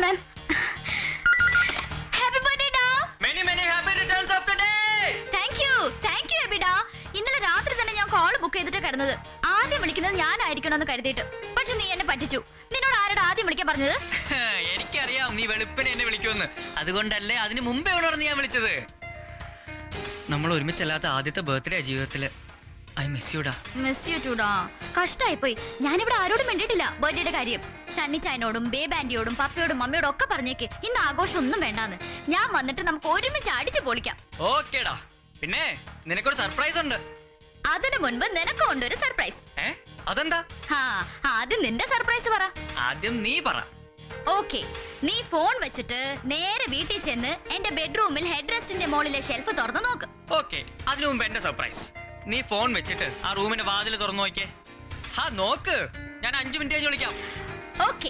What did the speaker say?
മാം. Happy birthday ഡാ. Many many happy returns of the day. Thank you എബിഡാ. ഇന്നലെ രാത്രി തന്നെ ഞാൻ കോൾ ബുക്ക് ചെയ്തിട്ട് കിടന്നത്. ആദ്യം വിളിക്കുന്നത് ഞാനായിരിക്കണമെന്ന് കരുതിയിട്ട്. പക്ഷെ നീ എന്നെ പറ്റിച്ചു. നിന്നോട് ആരോട് ആദ്യം വിളിക്കാൻ പറഞ്ഞത്? എനിക്കറിയാം നീ വെളുപ്പിനെ എന്നെ വിളിക്കുമെന്ന്. അതുകൊണ്ടല്ലേ അതിന് മുമ്പേ ഉണർന്ന് ഞാൻ വിളിച്ചത്. നമ്മൾ ഒരുമിച്ചല്ലാത്ത ആദ്യത്തെ ബർത്ത്ഡേ ജീവിതത്തില്. ഐ മിസ് യു ഡാ. മിസ് യു ടു ഡാ. കഷ്ടായി പോയി. ഞാനിവിടെ ആരോടും മിണ്ടിട്ടില്ല ബർത്ത്ഡേയുടെ കാര്യം. സണ്ണി ചായനോടും ബേബ് ആന്റിയോടും പപ്പയോടും മമ്മിയോടും ഒക്കെ പറഞ്ഞേക്ക് ഇന്ന് ആഘോഷം ഒന്നും വേണ്ടാന്ന്. ഞാൻ വന്നിട്ട് നമുക്ക് ഒരുമിച്ച് അടിച്ചു പൊളിക്കാം. ഓക്കേടാ. പിന്നെ നിനക്കൊരു സർപ്രൈസ് ഉണ്ട്. അതിനു മുൻപ് നിനക്കും ഉണ്ട് ഒരു സർപ്രൈസ്. അതെന്താ? ആദ്യം നിന്റെ സർപ്രൈസ് പറ. ആദ്യം നീ പറ. ഓക്കെ, നീ ഫോൺ വെച്ചിട്ട് നേരെ വീട്ടിൽ ചെന്ന് എന്റെ ബെഡ്റൂമിൽ ഹെഡ് റെസ്റ്റിന്റെ മുകളിലെ ഷെൽഫ് തുറന്നു നോക്ക്. ഓക്കെ, അതിനു മുമ്പ് എന്റെ സർപ്രൈസ്. നീ ഫോൺ വെച്ചിട്ട് ആ റൂമിന്റെ വാതിൽ തുറന്നു നോക്കിയേ. നോക്ക്, ഞാൻ 5 മിനിറ്റ് കഴിഞ്ഞ് വിളിക്കാം. ഓക്കെ.